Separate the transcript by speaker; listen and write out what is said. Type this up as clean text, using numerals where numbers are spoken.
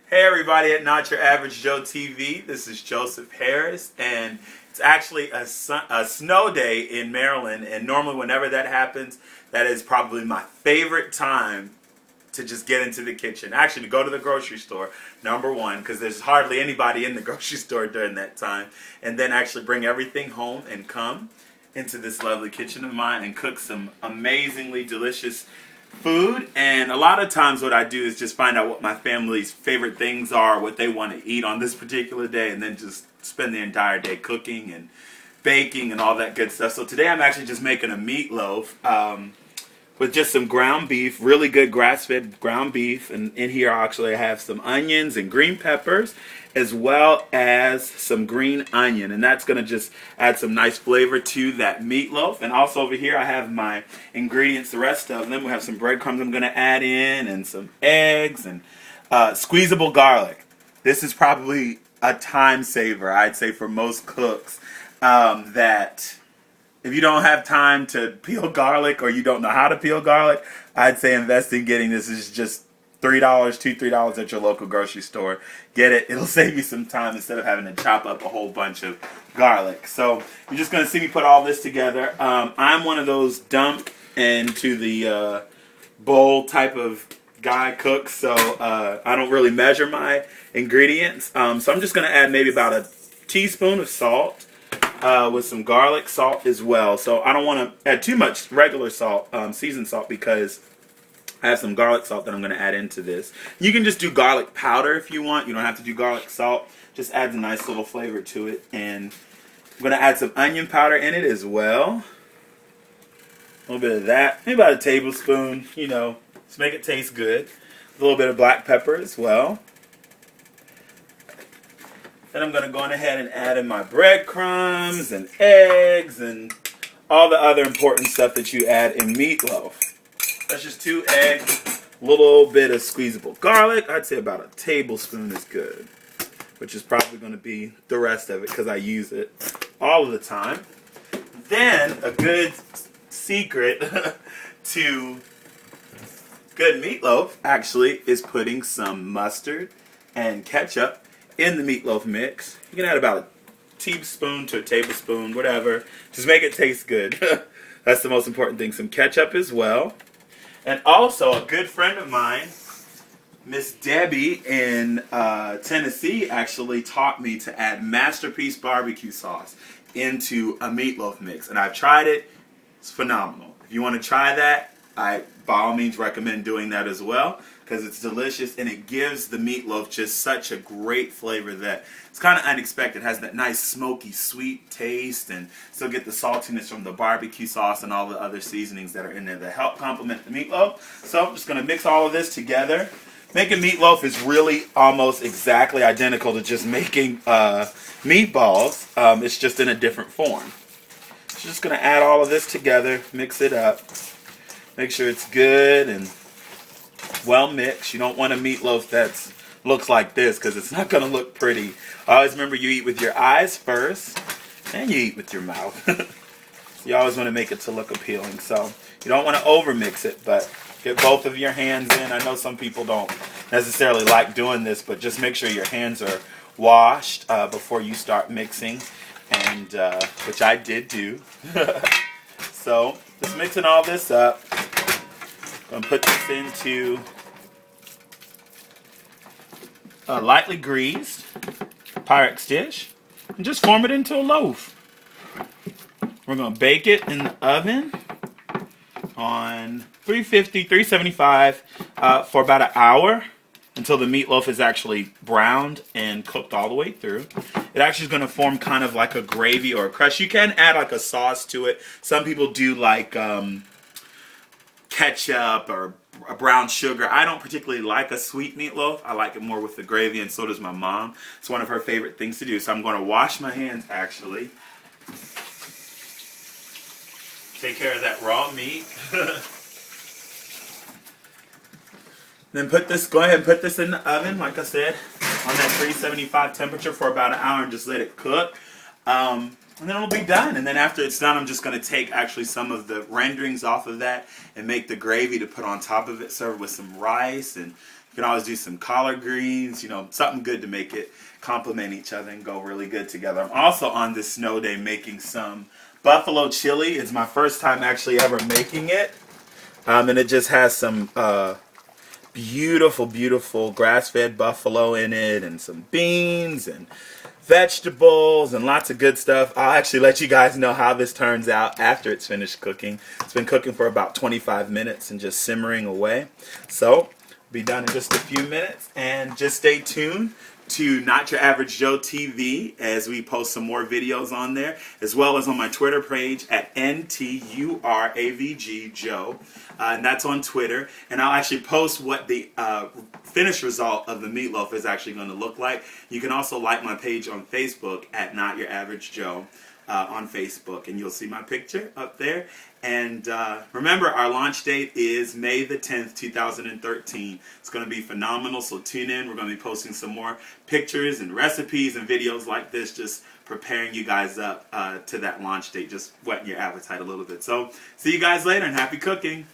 Speaker 1: Hey everybody at Not Your Average Joe TV. This is Joseph Harris, and it's actually a snow day in Maryland. And normally, whenever that happens, that is probably my favorite time to just get into the kitchen. Actually, to go to the grocery store, number one, because there's hardly anybody in the grocery store during that time, and then actually bring everything home and come into this lovely kitchen of mine and cook some amazingly delicious food. And a lot of times what I do is just find out what my family's favorite things are, what they want to eat on this particular day, and then just spend the entire day cooking and baking and all that good stuff. So today I'm actually just making a meatloaf with just some ground beef, really good grass-fed ground beef. And in here actually I have some onions and green peppers, as well as some green onion, and that's going to just add some nice flavor to that meatloaf. And also over here I have my ingredients, the rest of them. We have some breadcrumbs I'm going to add in, and some eggs, and squeezable garlic. This is probably a time saver, I'd say, for most cooks, that if you don't have time to peel garlic, or you don't know how to peel garlic, I'd say invest in getting this. Is just $3, $2-3 at your local grocery store. Get it. It'll save you some time instead of having to chop up a whole bunch of garlic. So you're just going to see me put all this together. I'm one of those dump into the bowl type of guy cooks, so I don't really measure my ingredients. So I'm just going to add maybe about a teaspoon of salt with some garlic salt as well. So I don't want to add too much regular salt, seasoned salt, because I have some garlic salt that I'm going to add into this. You can just do garlic powder if you want. You don't have to do garlic salt. Just adds a nice little flavor to it. And I'm going to add some onion powder in it as well. A little bit of that. Maybe about a tablespoon, to make it taste good. A little bit of black pepper as well. Then I'm going to go on ahead and add in my breadcrumbs and eggs and all the other important stuff that you add in meatloaf. That's just 2 eggs, a little bit of squeezable garlic. I'd say about a tablespoon is good, which is probably going to be the rest of it because I use it all of the time. Then a good secret to good meatloaf actually is putting some mustard and ketchup in the meatloaf mix. You can add about a teaspoon to a tablespoon, whatever. Just make it taste good. That's the most important thing. Some ketchup as well. And also, a good friend of mine, Miss Debbie in Tennessee, actually taught me to add Masterpiece barbecue sauce into a meatloaf mix. And I've tried it. It's phenomenal. If you want to try that, I by all means recommend doing that as well, because it's delicious and it gives the meatloaf just such a great flavor that it's kind of unexpected. It has that nice smoky sweet taste, and still get the saltiness from the barbecue sauce and all the other seasonings that are in there that help complement the meatloaf. So I'm just going to mix all of this together. Making meatloaf is really almost exactly identical to just making meatballs. It's just in a different form. So just going to add all of this together, mix it up. Make sure it's good and well mixed. You don't want a meatloaf that looks like this, because it's not going to look pretty. Always remember, you eat with your eyes first, and you eat with your mouth. So you always want to make it to look appealing. So you don't want to over mix it, but get both of your hands in. I know some people don't necessarily like doing this, but just make sure your hands are washed before you start mixing, and which I did do. So just mixing all this up. I'm going to put this into a lightly greased Pyrex dish and just form it into a loaf. We're going to bake it in the oven on 350, 375 for about an hour, until the meatloaf is actually browned and cooked all the way through. It actually is going to form kind of like a gravy or a crust. You can add like a sauce to it. Some people do like ketchup or brown sugar. I don't particularly like a sweet meatloaf. I like it more with the gravy, and so does my mom. It's one of her favorite things to do. So I'm going to wash my hands actually. Take care of that raw meat. Then go ahead and put this in the oven, like I said, on that 375 temperature for about an hour, and just let it cook. And then it'll be done. And then after it's done, I'm just going to take actually some of the renderings off of that and make the gravy to put on top of it, serve with some rice. And can always do some collard greens, something good to make it complement each other and go really good together. I'm also on this snow day making some buffalo chili. It's my first time actually ever making it. And it just has some beautiful, beautiful grass-fed buffalo in it, and some beans and vegetables and lots of good stuff. I'll actually let you guys know how this turns out after it's finished cooking. It's been cooking for about 25 minutes and just simmering away. So, be done in just a few minutes, and just stay tuned to Not Your Average Joe TV as we post some more videos on there, as well as on my Twitter page at NTURAVG and that's on Twitter. And I'll actually post what the finished result of the meatloaf is actually going to look like. You can also like my page on Facebook at Not Your Average Joe on Facebook, and you'll see my picture up there. And remember, our launch date is May the 10th, 2013. It's going to be phenomenal, so tune in. We're going to be posting some more pictures and recipes and videos like this, just preparing you guys up to that launch date, just whetting your appetite a little bit. So see you guys later, and happy cooking.